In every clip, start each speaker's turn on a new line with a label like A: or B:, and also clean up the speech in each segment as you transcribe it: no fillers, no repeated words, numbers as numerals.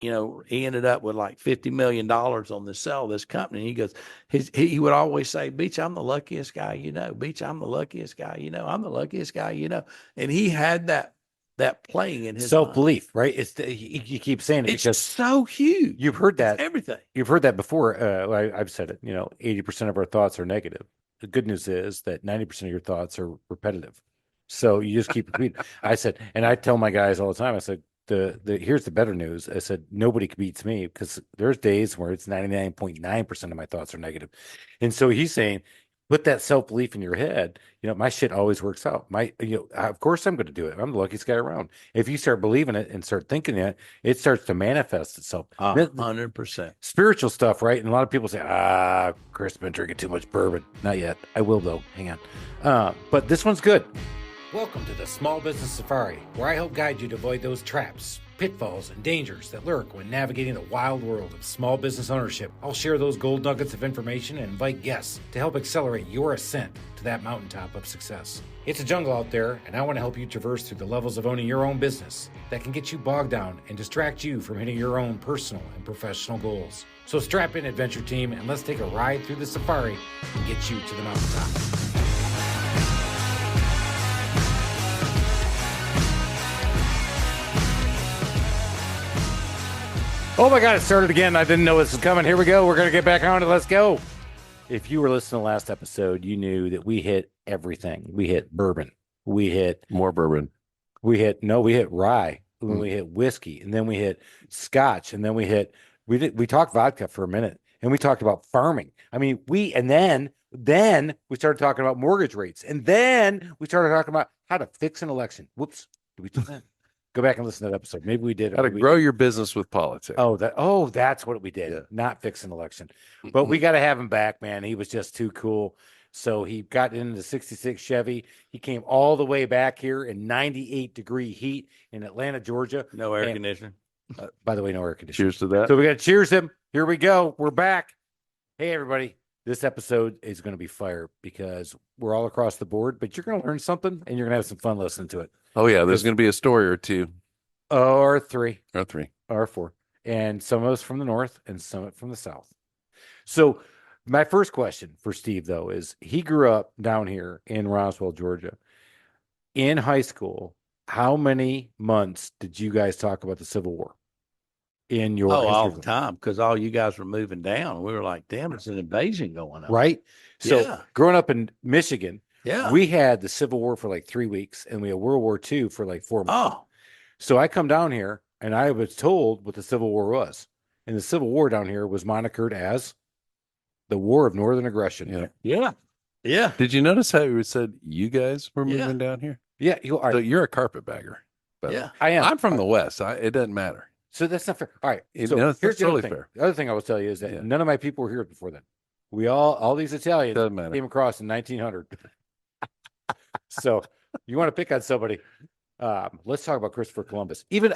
A: he ended up with like $50 million on the sale of this company. And he goes, he would always say, Beach, I'm the luckiest guy, Beach, I'm the luckiest guy, I'm the luckiest guy, and he had that playing in his mind.
B: Self-belief, right? You keep saying it
A: It's
B: because
A: so huge.
B: you've heard
A: It's
B: that.
A: everything.
B: You've heard that before. I've said it, 80% of our thoughts are negative. The good news is that 90% of your thoughts are repetitive. So you just keep repeating. I said, and I tell my guys all the time, I said, here's the better news. I said, nobody beats me because there's days where it's 99.9% of my thoughts are negative. And so he's saying, put that self-belief in your head. My shit always works out. Of course I'm going to do it. I'm the luckiest guy around. If you start believing it and start thinking it starts to manifest itself.
A: 100%.
B: Spiritual stuff, right? And a lot of people say, Chris been drinking too much bourbon. Not yet. I will though. Hang on. But this one's good. Welcome to the Small Business Safari, where I help guide you to avoid those traps, pitfalls, and dangers that lurk when navigating the wild world of small business ownership. I'll share those gold nuggets of information and invite guests to help accelerate your ascent to that mountaintop of success. It's a jungle out there, and I want to help you traverse through the levels of owning your own business that can get you bogged down and distract you from hitting your own personal and professional goals. So strap in, adventure team, and let's take a ride through the safari and get you to the mountaintop. Oh my God, it started again. I didn't know this was coming. Here we go. We're going to get back on it. Let's go. If you were listening to the last episode, you knew that we hit everything. We hit bourbon. We hit
C: more bourbon.
B: We hit rye. We hit whiskey. And then we hit scotch. And then we talked vodka for a minute. And we talked about farming. I mean, then we started talking about mortgage rates. And then we started talking about how to fix an election. Whoops. Did we do that? Go back and listen to that episode. Maybe we did.
C: How to grow your business with politics.
B: That's what we did.
C: Yeah.
B: Not fix an election. But we got to have him back, man. He was just too cool. So he got into the 66 Chevy. He came all the way back here in 98-degree heat in Atlanta, Georgia.
A: No air conditioning.
B: By the way, no air conditioning.
C: Cheers to that.
B: So we got to cheers him. Here we go. We're back. Hey, everybody. This episode is going to be fire because we're all across the board, but you're going to learn something and you're going to have some fun listening to it.
C: Oh, yeah. There's going to be a story or two.
B: Or three.
C: Or
B: four. And some of us from the north and some from the south. So my first question for Steve, though, is he grew up down here in Roswell, Georgia. In high school, how many months did you guys talk about the Civil War? In your
A: all the time, because all you guys were moving down. We were like, damn, it's an invasion going on.
B: Right? So growing up in Michigan, we had the Civil War for like 3 weeks, and we had World War II for like 4 months.
A: Oh.
B: So I come down here, and I was told what the Civil War was. And the Civil War down here was monikered as the War of Northern Aggression.
A: Yeah.
C: Did you notice how you said you guys were moving down here?
B: Yeah.
C: So you're a carpetbagger.
A: Yeah.
B: I am.
C: I'm from the West. It doesn't matter.
B: So that's not fair. All right.
C: So here's the
B: totally
C: other thing.
B: Fair. The other thing I will tell you is that none of my people were here before then. We all these Italians came across in 1900. So you want to pick on somebody. Let's talk about Christopher Columbus. Even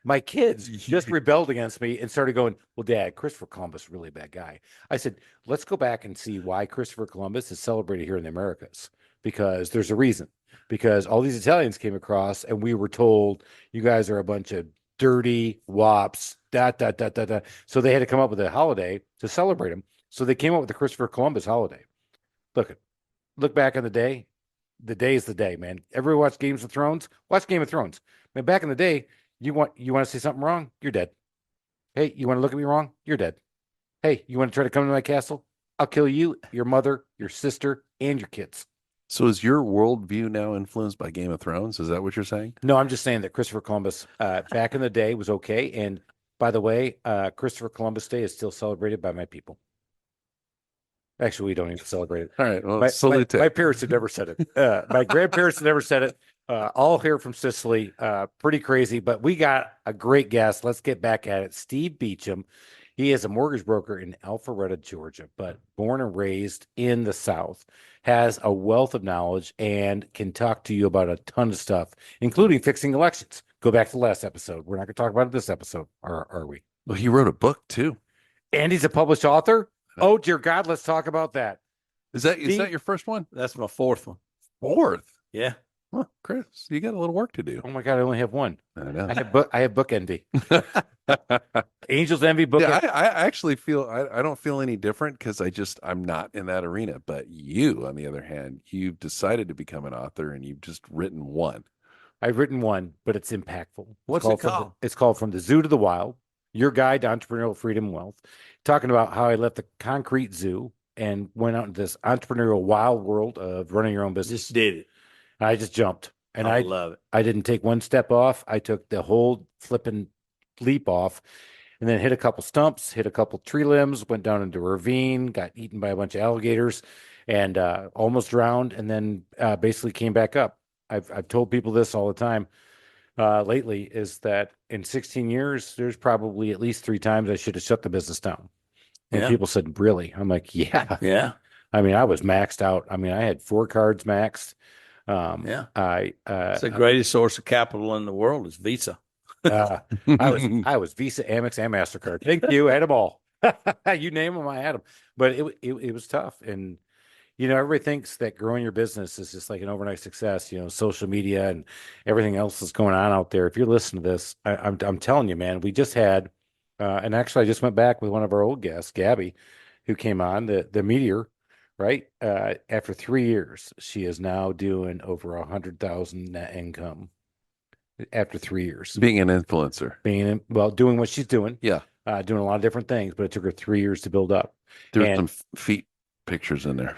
B: my kids just rebelled against me and started going, well, Dad, Christopher Columbus is really a bad guy. I said, let's go back and see why Christopher Columbus is celebrated here in the Americas, because there's a reason. Because all these Italians came across and we were told, you guys are a bunch of dirty wops, . So they had to come up with a holiday to celebrate him. So they came up with the Christopher Columbus holiday. Look back on the day. The day is the day, man. Everybody watch Games of Thrones? Watch Game of Thrones. Man, back in the day, you want to say something wrong? You're dead. Hey, you want to look at me wrong? You're dead. Hey, you want to try to come to my castle? I'll kill you, your mother, your sister, and your kids.
C: So is your worldview now influenced by Game of Thrones? Is that what you're saying?
B: No, I'm just saying that Christopher Columbus back in the day was okay. And by the way, Christopher Columbus Day is still celebrated by my people. Actually, we don't even celebrate it.
C: All right. Well,
B: my parents have never said it. My grandparents have never said it. All here from Sicily. Pretty crazy, but we got a great guest. Let's get back at it. Steve Beecham. He is a mortgage broker in Alpharetta, Georgia, but born and raised in the South, has a wealth of knowledge and can talk to you about a ton of stuff, including fixing elections. Go back to the last episode. We're not going to talk about it this episode, are we?
C: Well, he wrote a book too.
B: And he's a published author? Oh, dear God, let's talk about that.
C: Is that your first one?
A: That's my fourth one.
C: Fourth?
A: Yeah.
C: Well, Chris, you got a little work to do.
B: Oh my God, I only have one.
C: I know.
B: I have book envy. Angels envy, book
C: Yeah,
B: envy.
C: I actually feel I don't feel any different because I'm not in that arena. But you, on the other hand, you've decided to become an author and you've just written one.
B: I've written one, but it's impactful.
A: What's it called?
B: It's called From the Zoo to the Wild, Your Guide to Entrepreneurial Freedom and Wealth. Talking about how I left the concrete zoo and went out into this entrepreneurial wild world of running your own business.
A: Just did it.
B: I just jumped. And
A: I love it.
B: I didn't take one step off. I took the whole flipping leap off and then hit a couple stumps, hit a couple tree limbs, went down into a ravine, got eaten by a bunch of alligators and almost drowned, and then basically came back up. I've told people this all the time lately, is that in 16 years, there's probably at least 3 times I should have shut the business down. And people said, really? I'm like, yeah.
A: Yeah.
B: I mean, I was maxed out. I mean, I had 4 cards maxed.
A: Yeah.
B: I
A: It's the greatest source of capital in the world is Visa.
B: I was Visa, Amex, and MasterCard. Thank you. I had them all. You name them, I had them. But it was tough. And everybody thinks that growing your business is just like an overnight success, social media and everything else that's going on out there. If you're listening to this, I'm telling you, man, we just had, and actually I just went back with one of our old guests, Gabby, who came on, the meteor, right? After 3 years, she is now doing over 100,000 net income after 3 years.
C: Being an influencer.
B: Doing what she's doing.
C: Yeah.
B: Doing a lot of different things, but it took her 3 years to build up.
C: There's some feet pictures in there.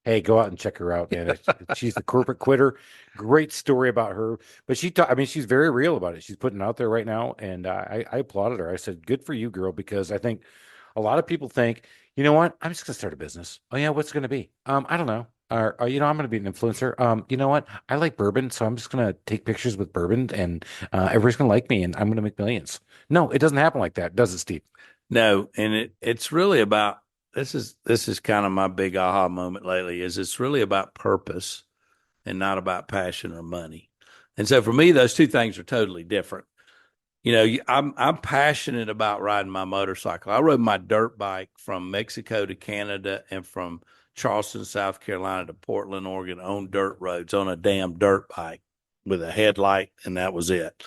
B: Hey, go out and check her out, man. She's the corporate quitter. Great story about her. But she's very real about it. She's putting it out there right now. And I applauded her. I said, good for you, girl, because I think a lot of people think, you know what? I'm just going to start a business. Oh, yeah. What's it going to be? I don't know. Or, I'm going to be an influencer. You know what? I like bourbon, so I'm just going to take pictures with bourbon and everybody's going to like me and I'm going to make millions. No, it doesn't happen like that, does it, Steve?
A: No. And it's really about, this is kind of my big aha moment lately, is it's really about purpose and not about passion or money. And so for me, those two things are totally different. I'm passionate about riding my motorcycle. I rode my dirt bike from Mexico to Canada and from Charleston, South Carolina to Portland, Oregon on dirt roads on a damn dirt bike with a headlight, and that was it.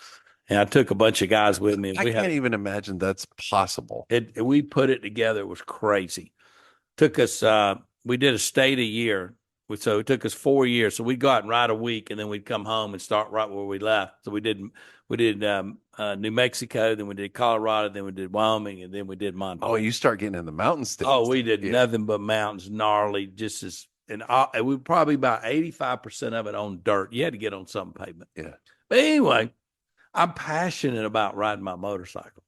A: And I took a bunch of guys with me. And
C: I can't even imagine that's possible.
A: We put it together. It was crazy. Took us, we did a state a year. So it took us 4 years. So we'd go out and ride a week, and then we'd come home and start right where we left. So we did New Mexico, then we did Colorado, then we did Wyoming, and then we did Montana.
C: Oh, you start getting in the mountain states.
A: Oh, we did nothing but mountains, gnarly, just as, and we probably about 85% of it on dirt. You had to get on some pavement.
C: Yeah.
A: But anyway, I'm passionate about riding my motorcycle,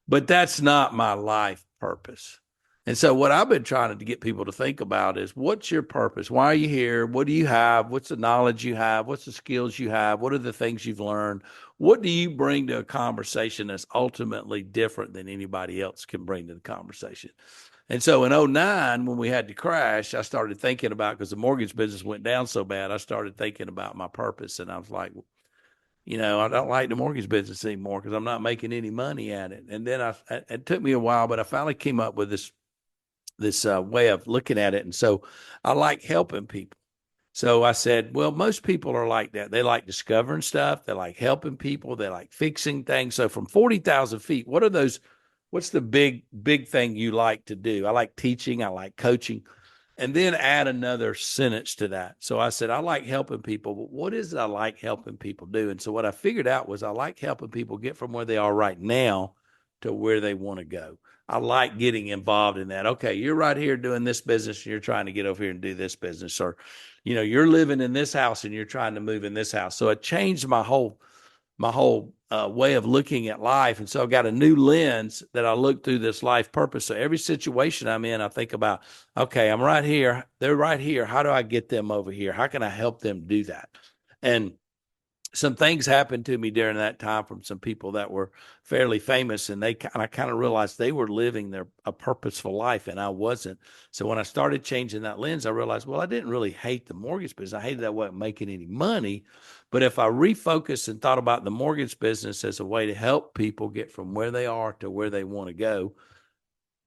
A: but that's not my life purpose. And so what I've been trying to get people to think about is, what's your purpose? Why are you here? What do you have? What's the knowledge you have? What's the skills you have? What are the things you've learned? What do you bring to a conversation that's ultimately different than anybody else can bring to the conversation? And so in 2009, when we had to crash, I started thinking about, because the mortgage business went down so bad, I started thinking about my purpose. And I was like, I don't like the mortgage business anymore because I'm not making any money at it. And then it took me a while, but I finally came up with this way of looking at it. And so I like helping people. So I said, well, most people are like that. They like discovering stuff. They like helping people. They like fixing things. So from 40,000 feet, what's the big thing you like to do? I like teaching. I like coaching. And then add another sentence to that. So I said, I like helping people, but what is it I like helping people do? And so what I figured out was I like helping people get from where they are right now to where they want to go. I like getting involved in that. Okay, you're right here doing this business and you're trying to get over here and do this business, or, you're living in this house and you're trying to move in this house. So it changed my whole way of looking at life. And so I got a new lens that I look through this life purpose. So every situation I'm in, I think about, okay, I'm right here. They're right here. How do I get them over here? How can I help them do that? And some things happened to me during that time from some people that were fairly famous, and I kind of realized they were living a purposeful life and I wasn't. So when I started changing that lens, I realized, well, I didn't really hate the mortgage business. I hated that I wasn't making any money. But if I refocused and thought about the mortgage business as a way to help people get from where they are to where they want to go,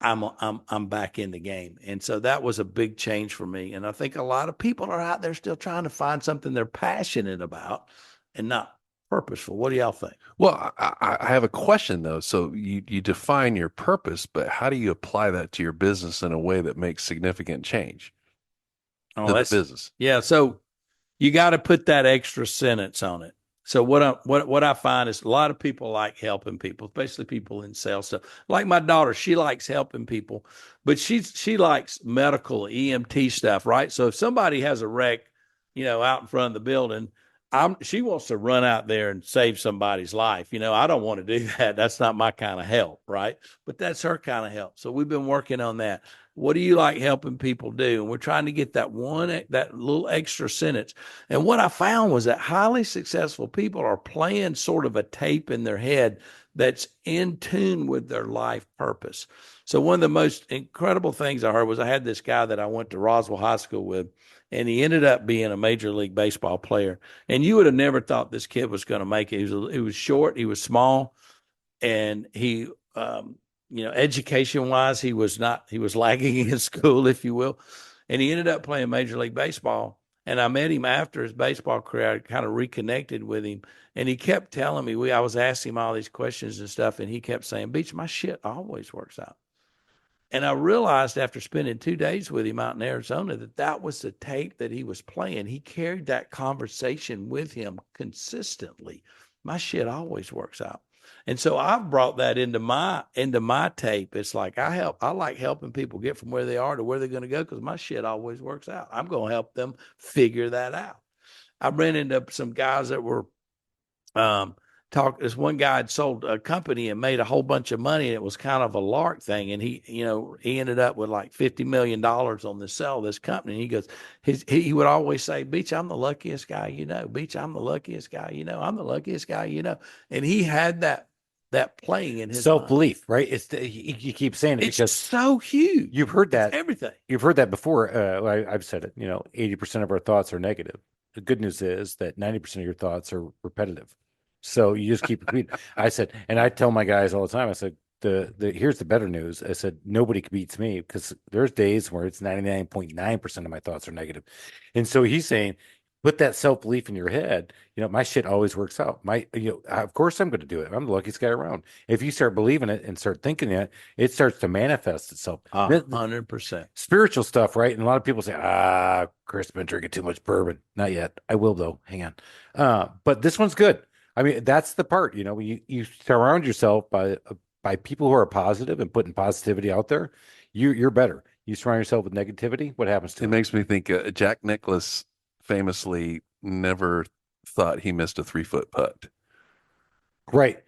A: I'm back in the game. And so that was a big change for me. And I think a lot of people are out there still trying to find something they're passionate about and not purposeful. What do y'all think?
C: Well, I have a question though. So you define your purpose, but how do you apply that to your business in a way that makes significant change
A: Oh,
C: to the
A: that's
C: business?
A: yeah. So you got to put that extra sentence on it. So what I find is a lot of people like helping people, especially people in sales stuff. Like my daughter, she likes helping people, but she likes medical EMT stuff, right? So if somebody has a wreck, out in front of the building, she wants to run out there and save somebody's life. I don't want to do that. That's not my kind of help, right? But that's her kind of help. So we've been working on that. What do you like helping people do? And we're trying to get that little extra sentence. And what I found was that highly successful people are playing sort of a tape in their head that's in tune with their life purpose. So one of the most incredible things I heard was I had this guy that I went to Roswell High School with, and he ended up being a Major League Baseball player. And you would have never thought this kid was going to make it. He was short, he was small, and he education wise, he was lagging in school, if you will. And he ended up playing Major League Baseball. And I met him after his baseball career. I kind of reconnected with him. And he kept telling me, I was asking him all these questions and stuff. And he kept saying, Beach, my shit always works out. And I realized after spending 2 days with him out in Arizona that was the tape that he was playing. He carried that conversation with him consistently. My shit always works out. And so I've brought that into my tape. It's like I like helping people get from where they are to where they're going to go because my shit always works out. I'm going to help them figure that out. I ran into some guys that were this one guy had sold a company and made a whole bunch of money, and it was kind of a lark thing. And he ended up with like $50 million on the sell of this company. And he goes, he would always say, Beach, I'm the luckiest guy, Beach, I'm the luckiest guy, I'm the luckiest guy, and he had that playing in his
B: self-belief, right? You keep saying it
A: it's
B: because
A: so huge.
B: You've heard that
A: everything.
B: You've heard that before. I've said it. 80% of our thoughts are negative. The good news is that 90% of your thoughts are repetitive. So you just keep repeating. I said, and I tell my guys all the time, I said, here's the better news. I said, nobody beats me because there's days where it's 99.9% of my thoughts are negative. And so he's saying, put that self-belief in your head. My shit always works out. Of course I'm going to do it. I'm the luckiest guy around. If you start believing it and start thinking it starts to manifest itself.
A: 100%.
B: Spiritual stuff, right? And a lot of people say, Chris, been drinking too much bourbon. Not yet. I will though. Hang on. But this one's good. I mean, that's the part, when you surround yourself by people who are positive and putting positivity out there, you're better. You surround yourself with negativity, what happens to
C: it? Makes me think Jack Nicklaus famously never thought he missed a 3-foot putt.
B: Right.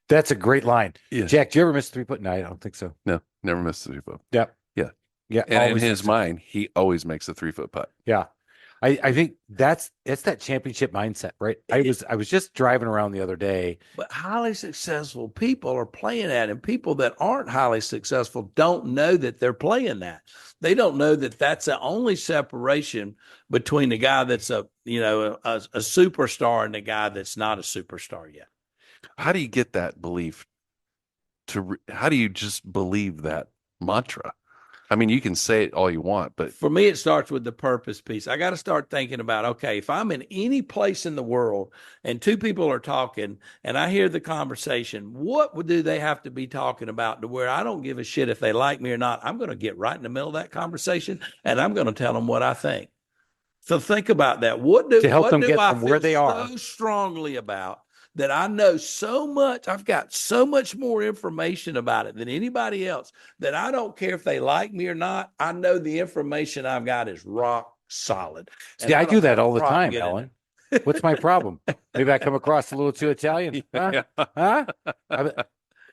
B: That's a great line.
C: Yeah.
B: Jack, do you ever miss a 3-foot? No, I don't think so.
C: No, never missed a 3-foot.
B: Yeah.
C: Yeah.
B: Yeah.
C: And in his mind, he always makes a 3-foot putt.
B: Yeah. I think it's that championship mindset, right? I was just driving around the other day.
A: But highly successful people are playing that, and people that aren't highly successful don't know that they're playing that. They don't know that that's the only separation between the guy that's a superstar and the guy that's not a superstar yet.
C: How do you get that belief? How do you just believe that mantra? I mean, you can say it all you want, but
A: for me, it starts with the purpose piece. I got to start thinking about, okay, if I'm in any place in the world and two people are talking and I hear the conversation, what do they have to be talking about to where I don't give a shit if they like me or not? I'm going to get right in the middle of that conversation and I'm going to tell them what I think. So think about that. What do I feel so strongly about that I know so much, I've got so much more information about it than anybody else that I don't care if they like me or not. I know the information I've got is rock solid.
B: See, I do that all the time, Ellen. What's my problem? Maybe I come across a little too Italian. Huh? Huh?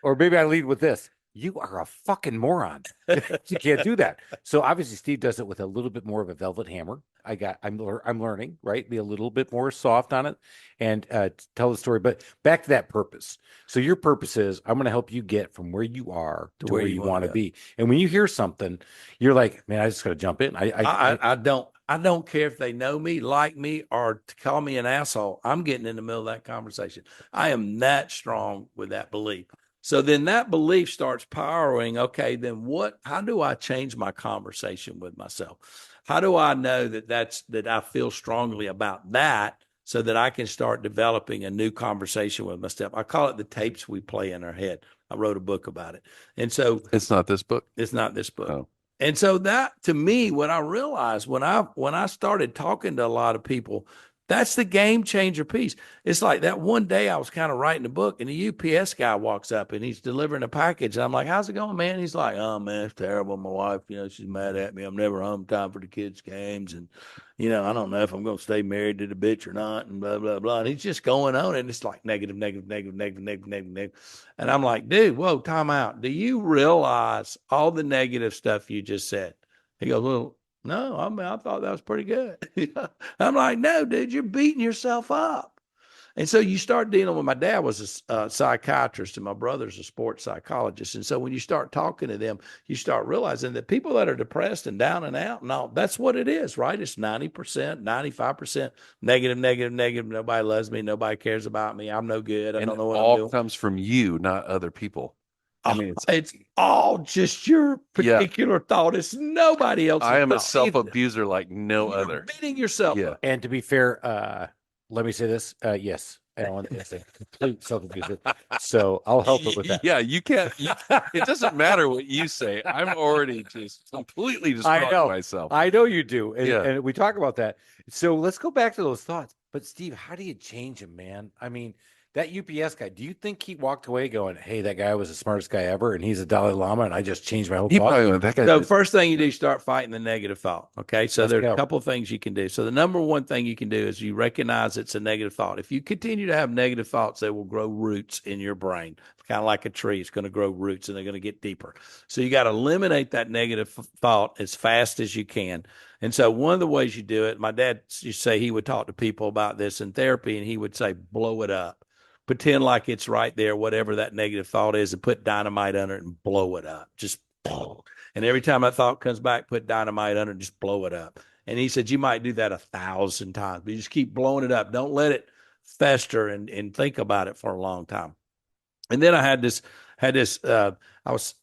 B: Or maybe I lead with this. You are a fucking moron. You can't do that. So obviously Steve does it with a little bit more of a velvet hammer. I'm learning, right? Be a little bit more soft on it and tell the story. But back to that purpose. So your purpose is I'm going to help you get from where you are to where you want to be. And when you hear something, you're like, man, I just got to jump in.
A: I don't care if they know me, like me, or call me an asshole. I'm getting in the middle of that conversation. I am that strong with that belief. So then that belief starts powering. Okay, then how do I change my conversation with myself? How do I know that I feel strongly about that so that I can start developing a new conversation with myself? I call it the tapes we play in our head. I wrote a book about it. And so
C: It's not this book.
A: it's not this book.
C: Oh.
A: And so that, to me, what I realized when I started talking to a lot of people, that's the game changer piece. It's like that one day I was kind of writing a book and the UPS guy walks up and he's delivering a package. And I'm like, how's it going, man? He's like, oh, man, it's terrible. My wife, she's mad at me. I'm never home time for the kids' games. And, I don't know if I'm going to stay married to the bitch or not, and blah, blah, blah. And he's just going on. And it's like negative, negative, negative, negative, negative, negative, negative. And I'm like, dude, whoa, time out. Do you realize all the negative stuff you just said? He goes, well, no, I thought that was pretty good. I'm like, no, dude, you're beating yourself up. And so you start dealing with, my dad was a psychiatrist and my brother's a sports psychologist. And so when you start talking to them, you start realizing that people that are depressed and down and out and all, that's what it is, right? It's 90%, 95% negative, negative, negative. Nobody loves me. Nobody cares about me. I'm no good. I don't know what I'm doing.
C: All comes from you, not other people. I mean,
A: it's all just your particular thought. It's nobody else.
C: I am a self-abuser like no other.
A: Beating yourself up.
B: And to be fair, let me say this. Yes, Alan is a complete self-abuser. So I'll help it with that.
C: Yeah, you can't. It doesn't matter what you say. I'm already just completely destroying myself.
B: I know you do. And we talk about that. So let's go back to those thoughts. But Steve, how do you change them, man? I mean, that UPS guy, do you think he walked away going, hey, that guy was the smartest guy ever and he's a Dalai Lama and I just changed my whole thought?
C: Probably went, that guy
A: so first thing you do, start fighting the negative thought. Okay. So there's a couple of things you can do. So the number one thing you can do is you recognize it's a negative thought. If you continue to have negative thoughts, they will grow roots in your brain. Kind of like a tree. It's going to grow roots and they're going to get deeper. So you got to eliminate that negative thought as fast as you can. And so one of the ways you do it, my dad used to say he would talk to people about this in therapy and he would say, blow it up. Pretend like it's right there, whatever that negative thought is, and put dynamite under it and blow it up. Just boom. And every time that thought comes back, put dynamite under it, just blow it up. And he said, you might do that 1,000 times, but you just keep blowing it up. Don't let it fester and think about it for a long time. And then I had this, I was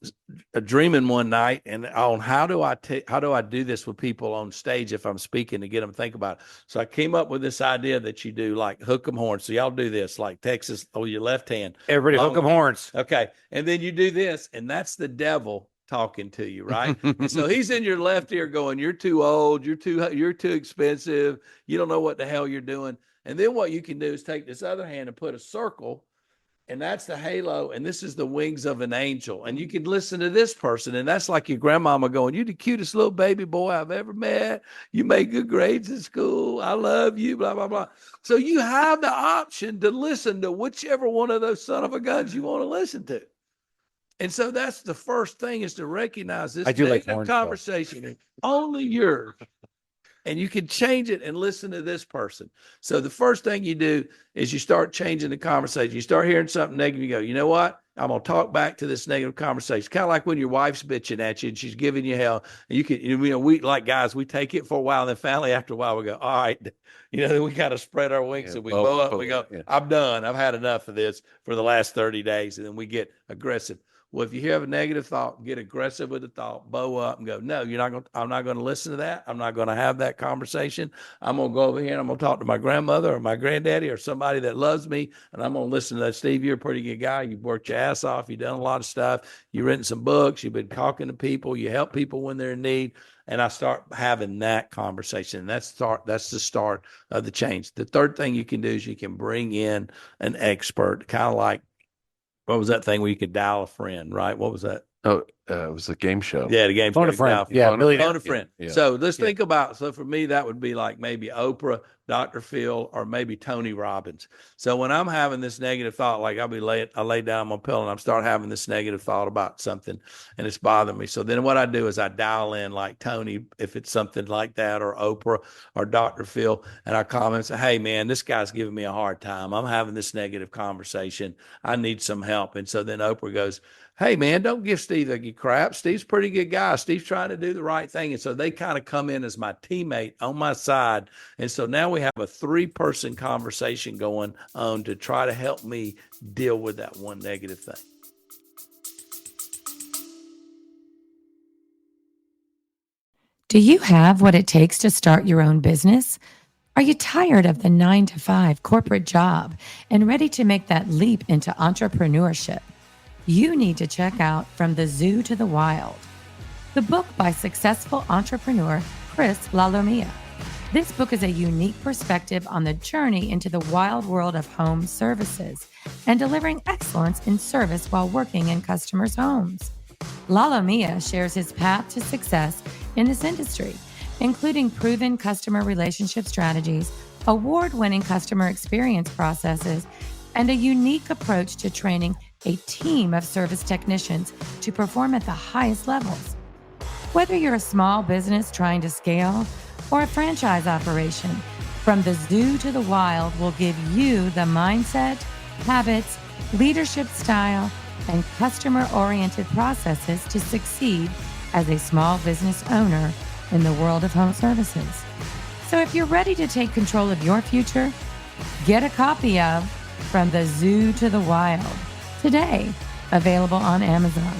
A: dreaming one night and on how do I do this with people on stage if I'm speaking to get them to think about it. So I came up with this idea that you do like hook 'em horns. So y'all do this like Texas, your left hand.
B: Everybody hook 'em horns.
A: Okay. And then you do this and that's the devil talking to you, right? And so he's in your left ear going, you're too old. You're too expensive. You don't know what the hell you're doing. And then what you can do is take this other hand and put a circle. And that's the halo, and this is the wings of an angel. And you can listen to this person, and that's like your grandmama going, you're the cutest little baby boy I've ever met. You make good grades in school. I love you, blah, blah, blah. So you have the option to listen to whichever one of those son of a guns you want to listen to. And so that's the first thing is to recognize this conversation is only yours. And you can change it and listen to this person. So the first thing you do is you start changing the conversation. You start hearing something negative. You go, you know what? I'm going to talk back to this negative conversation. Kind of like when your wife's bitching at you and she's giving you hell. And you can, we like guys, we take it for a while. And then finally, after a while, we go, all right, then we got to spread our wings and we blow up. We go, I'm done. I've had enough of this for the last 30 days. And then we get aggressive. Well, if you have a negative thought, get aggressive with the thought, bow up and go, no, I'm not going to listen to that. I'm not going to have that conversation. I'm going to go over here and I'm going to talk to my grandmother or my granddaddy or somebody that loves me. And I'm going to listen to that. Steve, you're a pretty good guy. You've worked your ass off. You've done a lot of stuff. You've written some books. You've been talking to people. You help people when they're in need. And I start having that conversation. And that's the start of the change. The third thing you can do is you can bring in an expert, kind of like, what was that thing where you could dial a friend, right? What was that?
C: Oh, it was a game show.
A: Yeah, the game show.
B: Phone a friend. Yeah,
A: phone a friend. Yeah. So let's think about, so for me, that would be like maybe Oprah, Dr. Phil, or maybe Tony Robbins. So when I'm having this negative thought, like I lay down on my pillow and I'm start having this negative thought about something and it's bothering me. So then what I do is I dial in like Tony, if it's something like that, or Oprah or Dr. Phil, and I comment and say, hey man, this guy's giving me a hard time. I'm having this negative conversation. I need some help. And so then Oprah goes, hey man, don't give Steve a crap. Steve's a pretty good guy. Steve's trying to do the right thing. And so they kind of come in as my teammate on my side. And so now we have a 3-person conversation going on to try to help me deal with that one negative thing.
D: Do you have what it takes to start your own business? Are you tired of the 9 to 5 corporate job and ready to make that leap into entrepreneurship? You need to check out From the Zoo to the Wild, the book by successful entrepreneur Chris Lalomia. This book is a unique perspective on the journey into the wild world of home services and delivering excellence in service while working in customers' homes. Lalomia shares his path to success in this industry, including proven customer relationship strategies, award-winning customer experience processes, and a unique approach to training a team of service technicians to perform at the highest levels. Whether you're a small business trying to scale or a franchise operation, From the Zoo to the Wild will give you the mindset, habits, leadership style, and customer-oriented processes to succeed as a small business owner in the world of home services. So if you're ready to take control of your future, get a copy of From the Zoo to the Wild today, available on Amazon.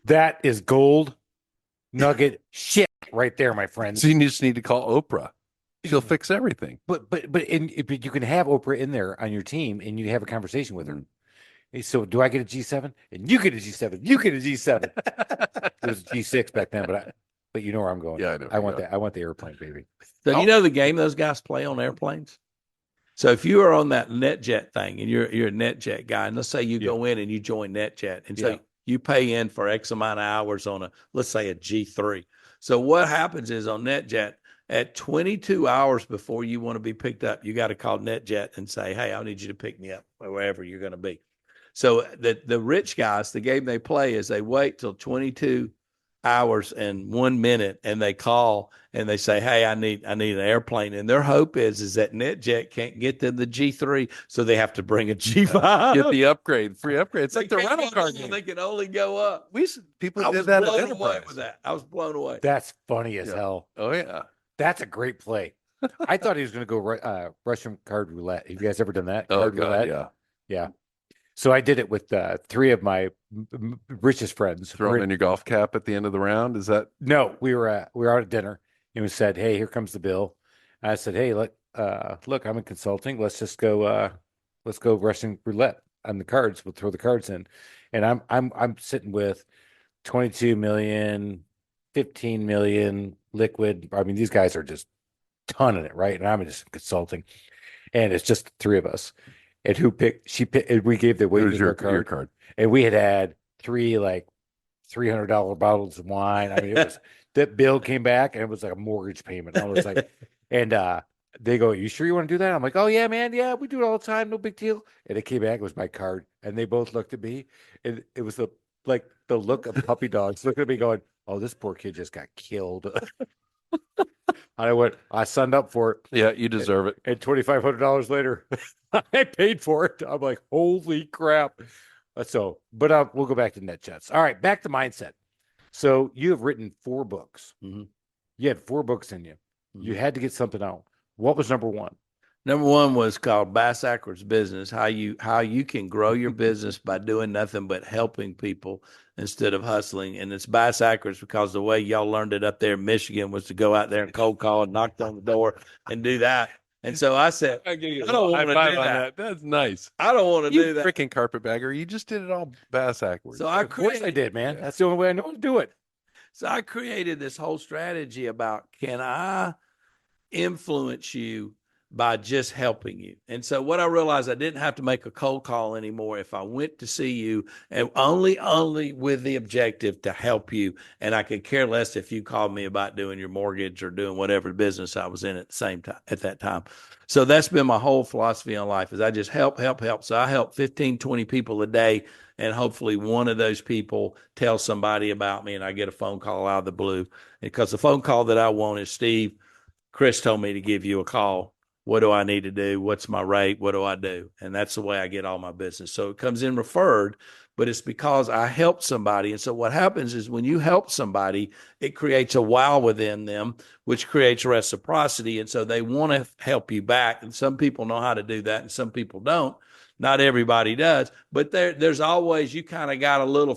B: That is gold nugget shit right there, my friends.
C: So you just need to call Oprah. She'll fix everything.
B: But you can have Oprah in there on your team, and you have a conversation with her. Hey, so do I get a G7? And you get a G7. You get a G7. It was a G6 back then, but you know where I'm going.
C: Yeah, I know.
B: I want that. I want the airplane, baby.
A: So you know the game those guys play on airplanes? So if you are on that NetJet thing and you're a NetJet guy, and let's say you go in and you join NetJet, and so you pay in for X amount of hours on let's say a G3. So what happens is on NetJet, at 22 hours before you want to be picked up, you got to call NetJet and say, hey, I need you to pick me up wherever you're going to be. So the rich guys, the game they play is they wait till 22 hours and 1 minute, and they call and they say, hey, I need an airplane. And their hope is that NetJet can't get them the G3, so they have to bring a G5.
C: Get the upgrade, free upgrade. It's like the rental car game.
A: They can only go up.
C: People did that at
A: blown
C: Enterprise.
A: away with that. I was blown away.
B: That's funny as hell.
C: Oh yeah,
B: that's a great play. I thought he was going to go Russian card roulette. Have you guys ever done that?
C: Oh
B: card
C: God,
B: roulette? Yeah. So I did it with 3 of my richest friends.
C: Throwing in your golf cap at the end of the round. Is that?
B: No, we were out at dinner, and we said, "Hey, here comes the bill." I said, "Hey, look, I'm in consulting. Let's go Russian roulette on the cards. We'll throw the cards in." And I'm sitting with 22 million, 15 million liquid. I mean, these guys are just tonning it, right? And I'm just consulting, and it's just the 3 of us. And who picked? She picked. And we gave the weight
C: your card,
B: and we had 3 like $300 bottles of wine. I mean, it was that bill came back, and it was like a mortgage payment. I was like, and they go, "You sure you want to do that?" I'm like, "Oh yeah, man, yeah, we do it all the time, no big deal." And it came back, it was my card, and they both looked at me, and it was the look of puppy dogs looking at me, going, "Oh, this poor kid just got killed." I signed up for it.
C: Yeah, you deserve it.
B: And $2,500 later, I paid for it. I'm like, holy crap. But we'll go back to NetJets. All right, back to mindset. So you have written 4 books.
A: Mm-hmm.
B: You had 4 books in you. Mm-hmm. You had to get something out. What was number 1?
A: Number 1 was called Bass Ackwards Business, how you can grow your business by doing nothing but helping people instead of hustling. And it's Bass Ackwards because the way y'all learned it up there in Michigan was to go out there and cold call and knock on the door and do that. And so I said, I don't want to do that.
C: That's nice.
A: I don't want to do that.
C: Freaking carpetbagger. You just did it all Bass Ackwards.
A: So
B: of course I did, man. That's the only way I know to do it.
A: So I created this whole strategy about, can I influence you by just helping you? And so what I realized, I didn't have to make a cold call anymore if I went to see you, and only with the objective to help you. And I could care less if you called me about doing your mortgage or doing whatever business I was in at the same time at that time. So that's been my whole philosophy on life, is I just help. So I help 15, 20 people a day. And hopefully one of those people tells somebody about me, and I get a phone call out of the blue. Because the phone call that I want is, Steve, Chris told me to give you a call. What do I need to do? What's my rate? What do I do? And that's the way I get all my business. So it comes in referred, but it's because I helped somebody. And so what happens is when you help somebody, it creates a wow within them, which creates reciprocity. And so they want to help you back. And some people know how to do that and some people don't. Not everybody does, but there's always, you kind of got a little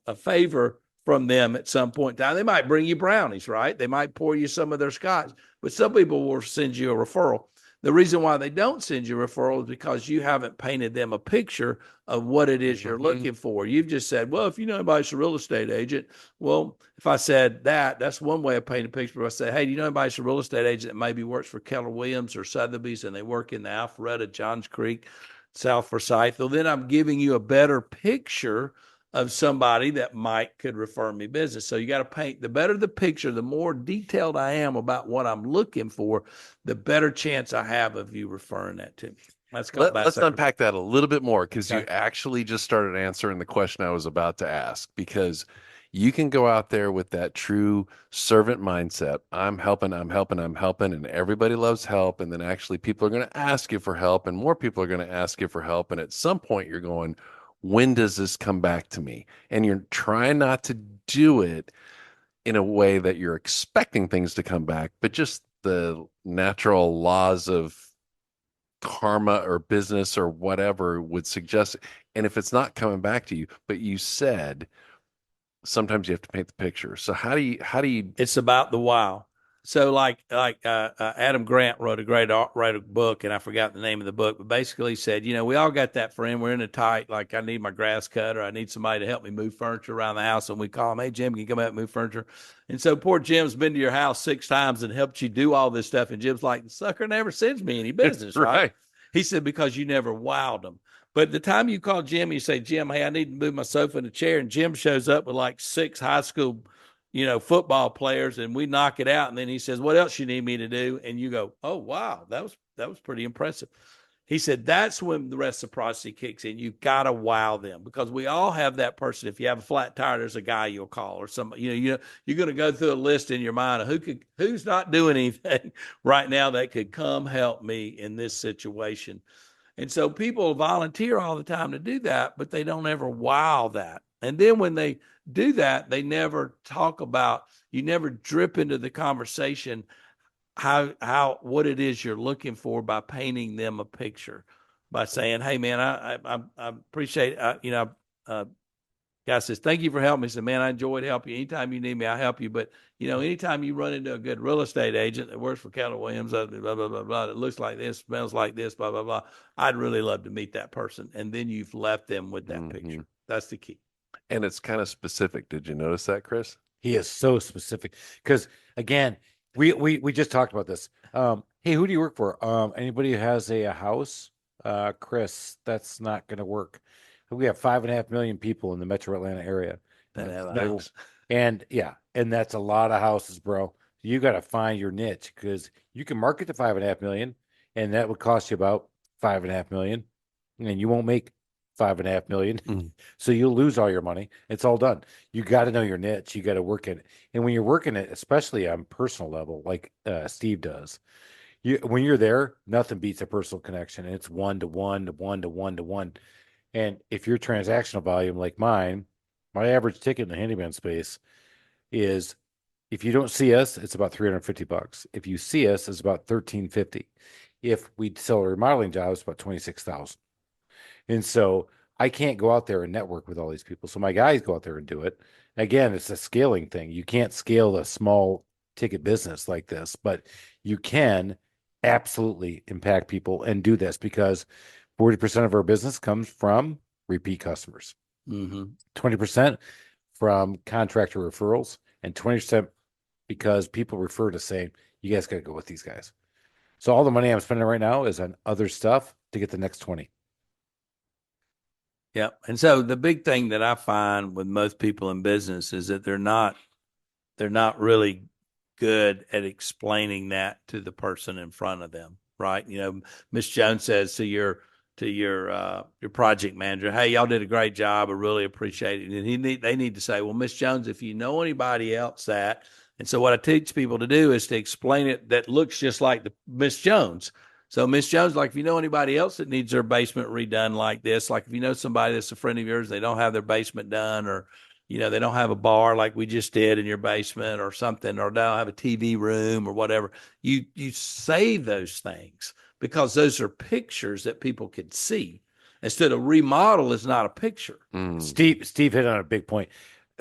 A: a favor from them at some point in time. They might bring you brownies, right? They might pour you some of their scotch, but some people will send you a referral. The reason why they don't send you a referral is because you haven't painted them a picture of what it is you're looking for. You've just said, well, if you know anybody's a real estate agent, well, if I said that's one way of painting a picture. If I say, hey, do you know anybody's a real estate agent that maybe works for Keller Williams or Sotheby's and they work in the Alpharetta, Johns Creek, South Forsyth, well, then I'm giving you a better picture of somebody that could refer me business. So you got to paint, the better the picture, the more detailed I am about what I'm looking for, the better chance I have of you referring that to me.
C: Let's unpack that a little bit more, because
A: Okay.
C: you actually just started answering the question I was about to ask, because you can go out there with that true servant mindset. I'm helping, and everybody loves help. And then actually people are going to ask you for help, and more people are going to ask you for help. And at some point you're going, when does this come back to me? And you're trying not to do it in a way that you're expecting things to come back, but just the natural laws of karma or business or whatever would suggest. And if it's not coming back to you, but you said sometimes you have to paint the picture. So how do you
A: It's about the wow. So like Adam Grant wrote a book, and I forgot the name of the book, but basically he said, we all got that friend. We're in a tight, like I need my grass cut, or I need somebody to help me move furniture around the house. And we call him, hey, Jim, can you come out and move furniture? And so poor Jim's been to your house 6 times and helped you do all this stuff. And Jim's like, the sucker never sends me any business, right? He said, because you never wowed him. But the time you call Jim, you say, Jim, hey, I need to move my sofa and a chair. And Jim shows up with like 6 high school football players, and we knock it out. And then he says, what else you need me to do? And you go, oh, wow, that was pretty impressive. He said, that's when the reciprocity kicks in. You got to wow them, because we all have that person. If you have a flat tire, there's a guy you'll call, or somebody, you're going to go through a list in your mind of who's not doing anything right now that could come help me in this situation. And so people volunteer all the time to do that, but they don't ever wow that. And then when they do that, they never talk about, you never drip into the conversation how what it is you're looking for by painting them a picture, by saying, hey man, I appreciate guy says, thank you for helping me. He said, man, I enjoyed helping you. Anytime you need me, I'll help you. But, anytime you run into a good real estate agent that works for Keller Williams, blah, blah, blah, blah, it looks like this, smells like this, blah, blah, blah, I'd really love to meet that person. And then you've left them with that picture. That's the key.
C: And it's kind of specific. Did you notice that, Chris?
B: He is so specific, because again, we just talked about this. Hey, who do you work for? Anybody who has a house? Chris, that's not going to work. We have 5.5 million people in the metro Atlanta area.
A: That have a house.
B: And that's a lot of houses, bro. You got to find your niche, because you can market to 5.5 million, and that would cost you about 5.5 million, and you won't make 5.5 million. So you'll lose all your money. It's all done. You got to know your niche. You got to work in it. And when you're working it, especially on personal level, like Steve does, when you're there, nothing beats a personal connection. And it's 1-to-1 to 1-to-1 to 1. And if your transactional volume like mine, my average ticket in the handyman space is, if you don't see us, it's about $350. If you see us, it's about $1,350. If we sell a remodeling job, it's about $26,000. And so I can't go out there and network with all these people. So my guys go out there and do it. Again, it's a scaling thing. You can't scale a small ticket business like this, but you can absolutely impact people and do this, because 40% of our business comes from repeat customers, 20% from contractor referrals, and 20% because people refer to saying, you guys got to go with these guys. So all the money I'm spending right now is on other stuff to get the next 20.
A: Yeah. And so the big thing that I find with most people in business is that they're not really good at explaining that to the person in front of them, right? Miss Jones says to your project manager, hey, y'all did a great job, I really appreciate it. And they need to say, well, Miss Jones, if you know anybody else that, and so what I teach people to do is to explain it that looks just like the Miss Jones. So Miss Jones, like if you know anybody else that needs their basement redone like this, like if you know somebody that's a friend of yours, they don't have their basement done, or they don't have a bar like we just did in your basement or something, or they don't have a TV room or whatever, you save those things, because those are pictures that people could see. instead of remodel is not a picture.
B: Steve hit on a big point.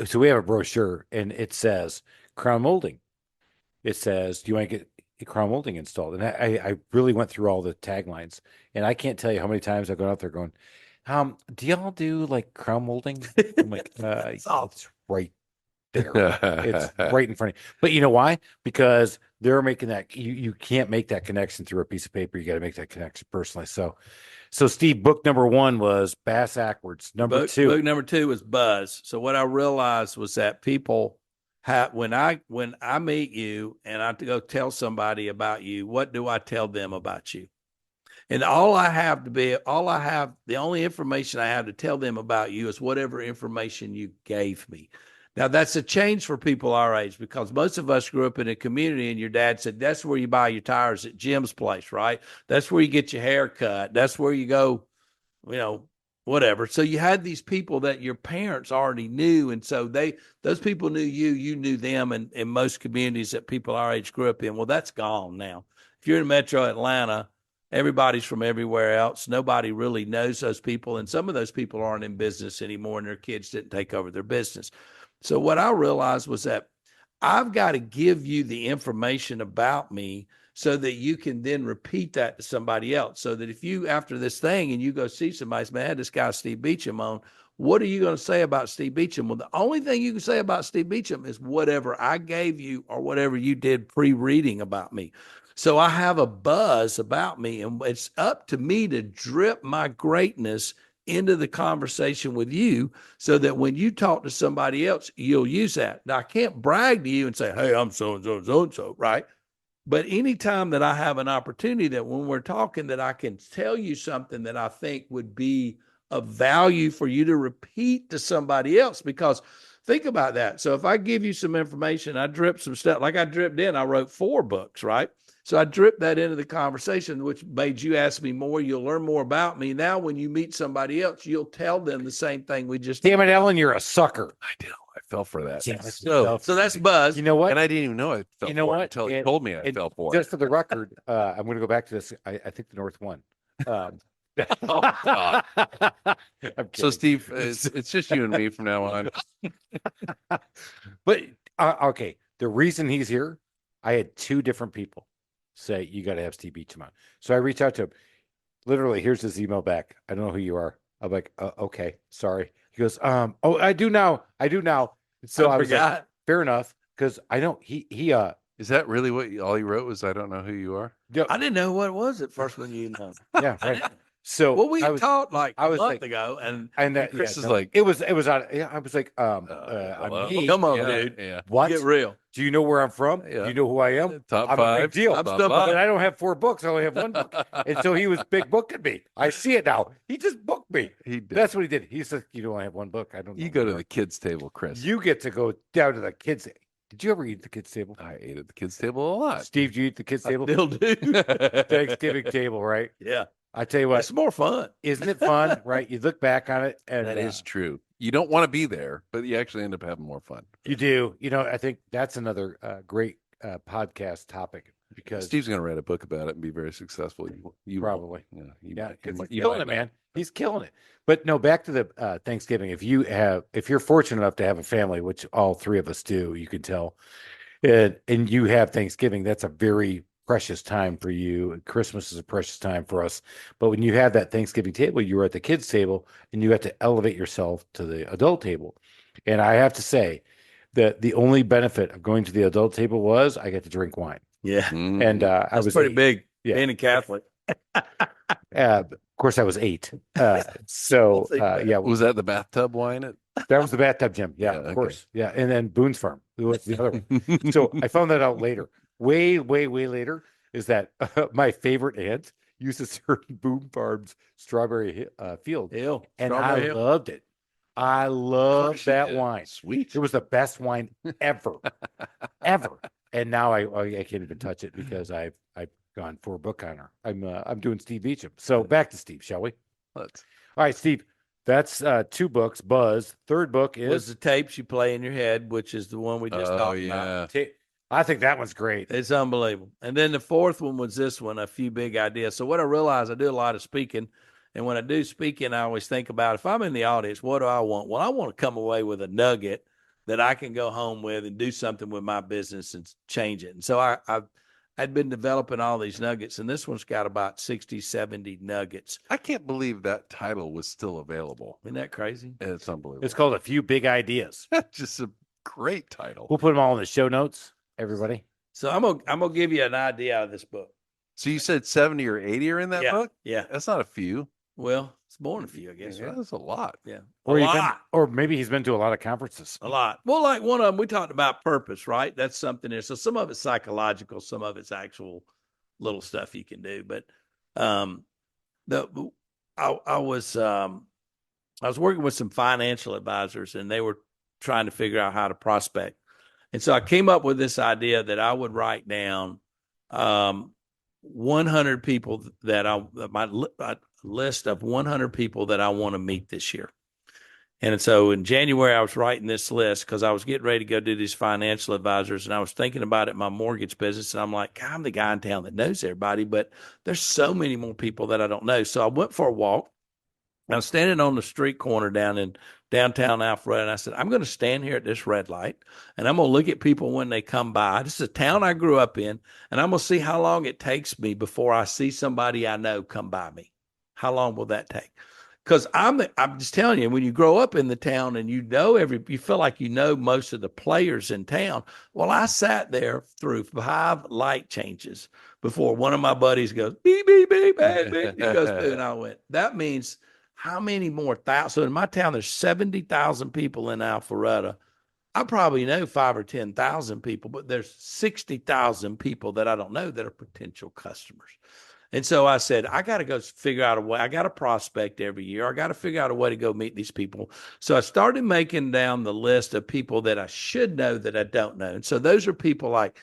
B: So we have a brochure and it says crown molding. It says, do you want to get crown molding installed? And I really went through all the taglines, and I can't tell you how many times I've gone out there going, do y'all do like crown molding? I'm like, it's right there. It's right in front of you. But you know why? Because they're making that, you can't make that connection through a piece of paper. You got to make that connection personally. So Steve, book number 1 was Bass Ackwards. Book
A: number 2 was Buzz. So what I realized was that people when I meet you and I go tell somebody about you, what do I tell them about you? And the only information I have to tell them about you is whatever information you gave me. Now, that's a change for people our age, because most of us grew up in a community and your dad said, that's where you buy your tires at Jim's place, right? That's where you get your hair cut. That's where you go, whatever. So you had these people that your parents already knew. And so those people knew you knew them, and in most communities that people our age grew up in. Well, that's gone now. If you're in Metro Atlanta, everybody's from everywhere else. Nobody really knows those people. And some of those people aren't in business anymore, and their kids didn't take over their business. So what I realized was that I've got to give you the information about me so that you can then repeat that to somebody else. So that if you, after this thing, and you go see somebody, man, I had this guy, Steve Beecham, on, what are you going to say about Steve Beecham? Well, the only thing you can say about Steve Beecham is whatever I gave you or whatever you did pre-reading about me. So I have a buzz about me, and it's up to me to drip my greatness into the conversation with you so that when you talk to somebody else, you'll use that. Now, I can't brag to you and say, hey, I'm so-and-so, so-and-so, right? But anytime that I have an opportunity that when we're talking that I can tell you something that I think would be of value for you to repeat to somebody else, because think about that. So if I give you some information, I drip some stuff, like I dripped in, I wrote 4 books, right? So I dripped that into the conversation, which made you ask me more. You'll learn more about me. Now, when you meet somebody else, you'll tell them the same thing we just
B: Damn it, Ellen, you're a sucker.
C: I know. I fell for that.
B: Yeah,
C: So
A: that's Buzz.
B: You know what?
C: And I didn't even know I fell for it until he told me I fell for it.
B: Just for the record, I'm going to go back to this. I think the North won.
C: Oh, God. So, Steve, it's just you and me from now on.
B: But, okay, the reason he's here, I had 2 different people say, you got to have Steve Beecham on. So I reached out to him. Literally, here's his email back. I don't know who you are. I'm like, okay, sorry. He goes, oh, I do now. So I was like, fair enough, because I don't. He
C: Is that really what all you wrote was? I don't know who you are.
A: I didn't know what it was at first when you know.
B: Yeah, right. So
A: well, we talked like a month ago, and
C: Chris is like,
B: it was on. Yeah, I was like,
C: hello?
B: me.
A: Come on,
C: Yeah,
A: dude.
C: yeah.
B: What?
A: Get real.
B: Do you know where I'm from?
C: Yeah.
B: Do you know who I am?
C: Top
B: I'm
C: 5.
B: a big deal.
C: Blah,
A: I'm
C: blah,
A: stuck
C: blah.
B: But I don't have 4 books. I only have 1 book. And so he was big booking me. I see it now. He just booked me.
C: He did.
B: That's what he did. He said, you know, I have 1 book. I don't know.
C: You go to the kids' table, Chris.
B: You get to go down to the kids. Did you ever eat at the kids' table?
C: I ate at the kids' table a lot.
B: Steve, do you eat at the kids' table?
A: Still do.
B: Thanksgiving table, right?
A: Yeah.
B: I tell you what,
A: It's more fun.
B: isn't it fun, right? You look back on it, and
C: That is true. You don't want to be there, but you actually end up having more fun.
B: you do. You know, I think that's another great podcast topic, because
C: Steve's going to write a book about it and be very successful. You
B: probably,
C: Yeah,
B: yeah, because he's
C: you
B: killing
C: might
B: it, man. He's killing it. But no, back to the Thanksgiving. If you're fortunate enough to have a family, which all 3 of us do, you can tell, and you have Thanksgiving, that's a very precious time for you. Christmas is a precious time for us. But when you have that Thanksgiving table, you're at the kids' table, and you have to elevate yourself to the adult table. And I have to say that the only benefit of going to the adult table was I get to drink wine.
A: Yeah.
B: And I
A: That's
B: was
A: pretty
B: 8.
A: big.
B: Yeah.
A: Being a Catholic.
B: Of course, I was 8. So yeah,
C: Was that the bathtub wine?
B: that was the bathtub gym. Yeah,
C: Yeah,
B: of
C: okay.
B: course. Yeah, and then Boone's Farm was the other one. So I found that out later, way later, is that my favorite aunt used to serve Boone Farm's strawberry field,
A: Hill.
B: and
A: Strawberry
B: I
A: Hill.
B: loved it. I loved that wine.
C: Sweet.
B: It was the best wine ever, ever. And now I can't even touch it because I've gone for a book on her. I'm doing Steve Beecham. So back to Steve, shall we?
C: Let's.
B: All right, Steve. That's 2 books. Buzz. 3rd book
A: Was
B: is
A: the tapes you play in your head, which is the one we just talked about.
B: I think that one's great.
A: It's unbelievable. And then the 4th one was this one, A Few Big Ideas. So what I realized, I do a lot of speaking, And when I do speaking, I always think about if I'm in the audience, what do I want? Well, I want to come away with a nugget that I can go home with and do something with my business and change it. And so I'd been developing all these nuggets, and this one's got about 60, 70 nuggets.
C: I can't believe that title was still available.
A: Isn't that crazy?
C: It's unbelievable.
B: It's called A Few Big Ideas.
C: Just a great title.
B: We'll put them all in the show notes, everybody.
A: So I'm gonna give you an idea out of this book.
C: So you said 70 or 80 are in that book?
A: Yeah.
C: That's not a few.
A: Well, it's more than a few, I guess.
C: Yeah,
A: Right?
C: that's a lot.
A: Yeah.
B: Or,
A: a lot.
B: or maybe he's been to a lot of conferences.
A: A lot. Well, like one of them, we talked about purpose, right? That's something there. So some of it's psychological, some of it's actual little stuff you can do. But I was working with some financial advisors, and they were trying to figure out how to prospect. And so I came up with this idea that I would write down 100 people my list of 100 people that I want to meet this year. And so in January, I was writing this list because I was getting ready to go do these financial advisors, and I was thinking about it in my mortgage business. And I'm like, God, I'm the guy in town that knows everybody, but there's so many more people that I don't know. So I went for a walk. I was standing on the street corner down in downtown Alpharetta, and I said, I'm going to stand here at this red light, and I'm going to look at people when they come by. This is a town I grew up in, and I'm going to see how long it takes me before I see somebody I know come by me. How long will that take? Because I'm just telling you, when you grow up in the town and you feel like you know most of the players in town. Well, I sat there through 5 light changes before one of my buddies goes, beep, beep, beep, beep, beep. He goes through, and I went, that means how many more thousands? So in my town, there's 70,000 people in Alpharetta. I probably know 5 or 10,000 people, but there's 60,000 people that I don't know that are potential customers. And so I said, I got to go figure out a way. I got to prospect every year. I got to figure out a way to go meet these people. So I started making down the list of people that I should know that I don't know. And so those are people like,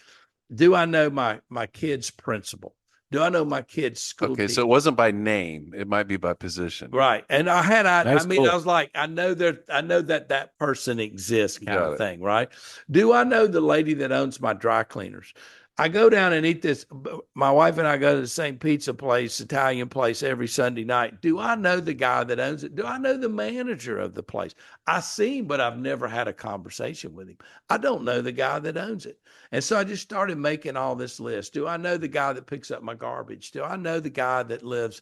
A: do I know my kid's principal? Do I know my kid's school
C: Okay,
A: teacher?
C: so it wasn't by name. It might be by position.
A: Right. And I
B: Cool.
A: was like, I know that person exists kind
C: Got
A: of
C: it.
A: thing, right? Do I know the lady that owns my dry cleaners? I go down and eat this. My wife and I go to the same pizza place, Italian place every Sunday night. Do I know the guy that owns it? Do I know the manager of the place? I see him, but I've never had a conversation with him. I don't know the guy that owns it. And so I just started making all this list. Do I know the guy that picks up my garbage? Do I know the guy that lives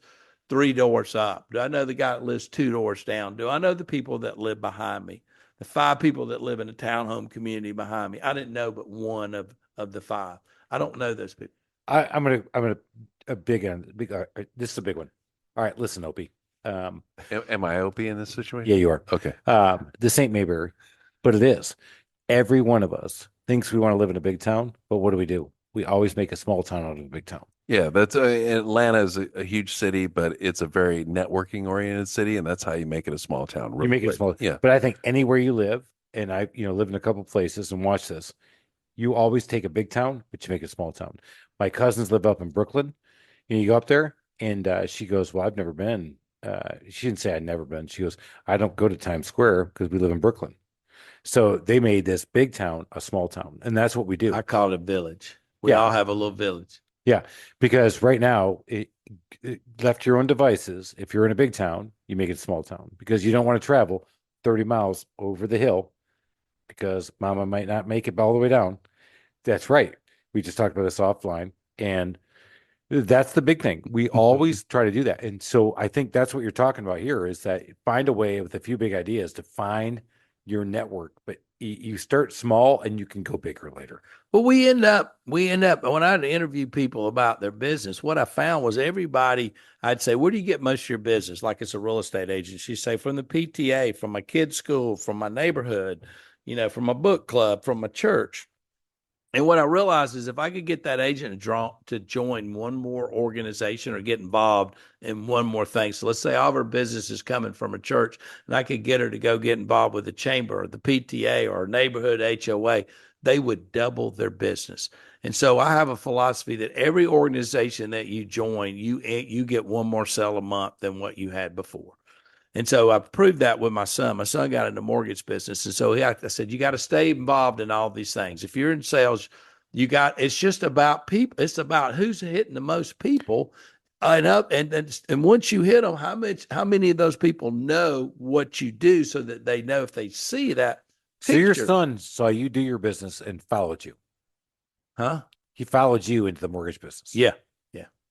A: 3 doors up? Do I know the guy that lives 2 doors down? Do I know the people that live behind me? The 5 people that live in a townhome community behind me. I didn't know but one of the 5. I don't know those people.
B: I'm gonna a big one. This is a big one. All right, listen, Opie.
C: Am I Opie in this situation?
B: Yeah, you are.
C: Okay.
B: This ain't Mayberry, but it is. Every one of us thinks we want to live in a big town, but what do? We always make a small town out of a big town.
C: Yeah, that's Atlanta is a huge city, but it's a very networking oriented city, and that's how you make it a small town.
B: You make it small.
C: Yeah.
B: But I think anywhere you live, and I live in a couple places and watch this, you always take a big town, but you make it a small town. My cousins live up in Brooklyn, and you go up there, and she goes, well, I've never been. She didn't say I'd never been. She goes, I don't go to Times Square because we live in Brooklyn. So they made this big town a small town, and that's what we do.
A: I call it a village. We all have a little village.
B: Yeah, because right now, left to your own devices, if you're in a big town, you make it a small town because you don't want to travel 30 miles over the hill because mama might not make it all the way down. That's right. We just talked about this offline, and that's the big thing. We always try to do that. And so I think that's what you're talking about here is that find a way with a few big ideas to find your network, but you start small and you can go bigger later.
A: Well, we end up when I interview people about their business, what I found was everybody, I'd say, where do you get most of your business? Like it's a real estate agent. She'd say from the PTA, from my kid's school, from my neighborhood, from my book club, from my church. And what I realized is if I could get that agent to join one more organization or get involved in one more thing. So let's say all of her business is coming from a church and I could get her to go get involved with the chamber or the PTA or neighborhood HOA, they would double their business. And so I have a philosophy that every organization that you join, you get one more sale a month than what you had before. And so I proved that with my son. My son got in the mortgage business. And so I said, you got to stay involved in all these things. If you're in sales, it's just about people. It's about who's hitting the most people. And once you hit them, how many of those people know what you do so that they know if they see that
B: So your
A: picture?
B: son saw you do your business and followed you.
A: Huh?
B: He followed you into the mortgage business.
A: Yeah.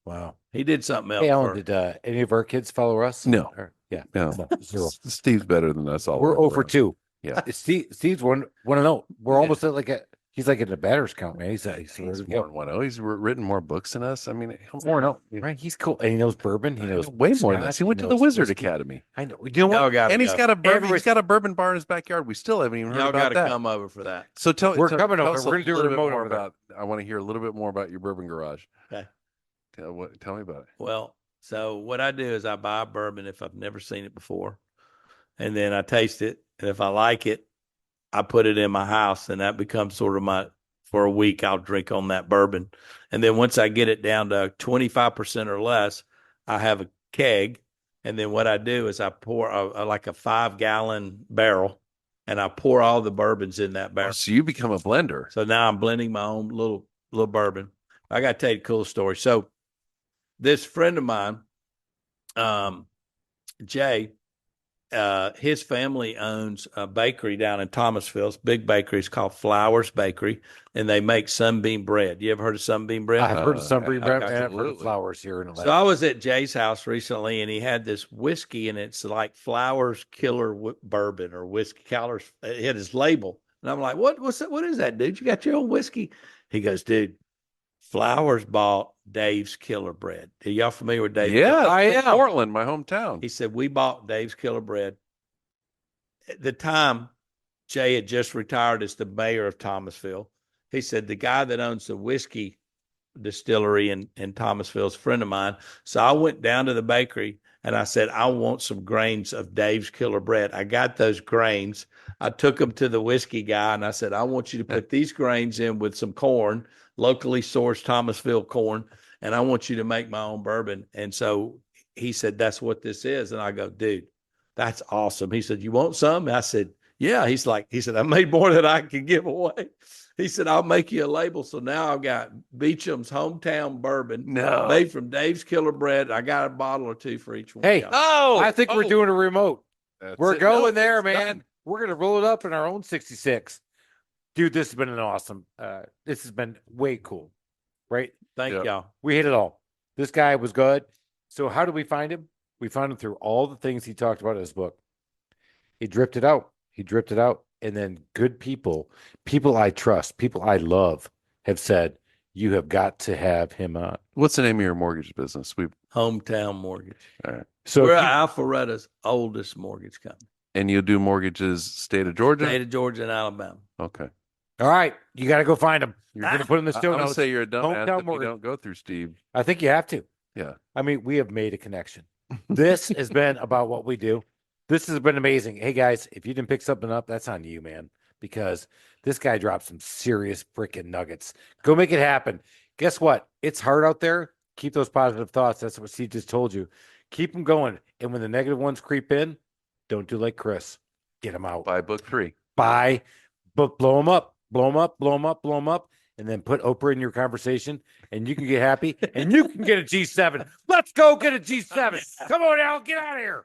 B: Wow.
A: He did something else.
B: Hey, Alan, did any of our kids follow us?
C: No.
B: Yeah.
C: No.
B: Zero.
C: Steve's better than us all.
B: We're
C: the way
B: over
C: around.
B: 2.
C: Yeah.
B: Steve's one to know. We're almost at he's like in the batter's count, man. He's ready
C: He's
B: to
C: more
B: go.
C: than 1-0. He's written more books than us. I mean,
B: More no, right? He's cool, and he knows bourbon. He knows
C: way more than us.
B: scotch,
C: He went to the
B: knows
C: Wizard
B: whiskey.
C: Academy.
B: I know. You know what?
A: Y'all gotta
C: And he's
A: go.
C: got a bourbon.
B: Everybody-
C: He's got a bourbon bar in his backyard. We still haven't even heard
A: Y'all
C: about
A: gotta
C: that.
A: come over for that.
C: So
B: We're coming
C: tell
B: over.
C: us
B: We're gonna do a
C: little bit
B: remote
C: more
B: over there.
C: about. I want to hear a little bit more about your bourbon garage.
A: Okay.
C: Tell me about it.
A: Well, so what I do is I buy a bourbon if I've never seen it before, and then I taste it, and if I like it, I put it in my house, and that becomes sort of for a week, I'll drink on that bourbon. And then once I get it down to 25% or less, I have a keg. And then what I do is I pour like a 5-gallon barrel, and I pour all the bourbons in that barrel.
C: Oh, so you become a blender.
A: So now I'm blending my own little bourbon. I got to tell you a cool story. So this friend of mine, Jay, his family owns a bakery down in Thomasville. It's a big bakery. It's called Flowers Bakery, and they make sunbeam bread. You ever heard of sunbeam bread?
B: I've heard of sunbeam bread, and I've heard of
C: absolutely.
B: flowers here in
A: So
B: Atlanta.
A: I was at Jay's house recently, and he had this whiskey, and it's like Flowers Killer Bourbon or whiskey Killers. It had his label, and I'm like, "What's that? What is that, dude? You got your own whiskey?" He goes, "Dude, Flowers bought Dave's Killer Bread. Are y'all familiar with Dave?
C: Yeah,
B: I
C: from
B: am.
C: Portland, my hometown.
A: He said, we bought Dave's Killer Bread. At the time, Jay had just retired as the mayor of Thomasville. He said, the guy that owns the whiskey distillery in Thomasville is a friend of mine. So I went down to the bakery and I said, I want some grains of Dave's Killer Bread. I got those grains. I took them to the whiskey guy and I said, I want you to put these grains in with some corn, locally sourced Thomasville corn, and I want you to make my own bourbon. And so he said, that's what this is. And I go, dude, that's awesome. He said, you want some? And I said, yeah. He said, I made more than I can give away. He said, I'll make you a label. So now I've got Beecham's hometown bourbon made from Dave's Killer Bread. I got a bottle or two for each one.
B: Hey, I think we're doing a remote. We're
C: it.
B: going
C: No,
B: there,
C: it's
B: man.
C: done.
B: We're going to roll it up in our own 66. Dude, this has been an awesome. This has been way cool, right?
A: Thank y'all.
B: We hit it all. This guy was good. So how do we find him? We found him through all the things he talked about in his book. He drifted out. And then good people I trust, people I love have said, you have got to have him on.
C: What's the name of your mortgage business?
A: Hometown Mortgage.
C: All right.
B: So
A: We're Alpharetta's oldest mortgage company.
C: And you do mortgages state of Georgia?
A: State of Georgia and Alabama.
C: Okay.
B: all right, you got to go find him. You're going to put in the
C: I'm
B: show
C: going to
B: notes.
C: say you're a dumbass
B: Hometown
C: if you
B: mortgage.
C: don't go through Steve.
B: I think you have to.
C: Yeah.
B: I mean, we have made a connection. This has been about what we do. This has been amazing. Hey, guys, if you didn't pick something up, that's on you, man, because this guy dropped some serious freaking nuggets. Go make it happen. Guess what? It's hard out there. Keep those positive thoughts. That's what Steve just told you. Keep them going. And when the negative ones creep in, don't do like Chris. Get them out.
C: Buy book 3.
B: Buy, but blow them up. Blow them up, blow them up, blow them up. And then put Oprah in your conversation, and you can get happy, and you can get a G7. Let's go get a G7. Come on, Al, get out of here.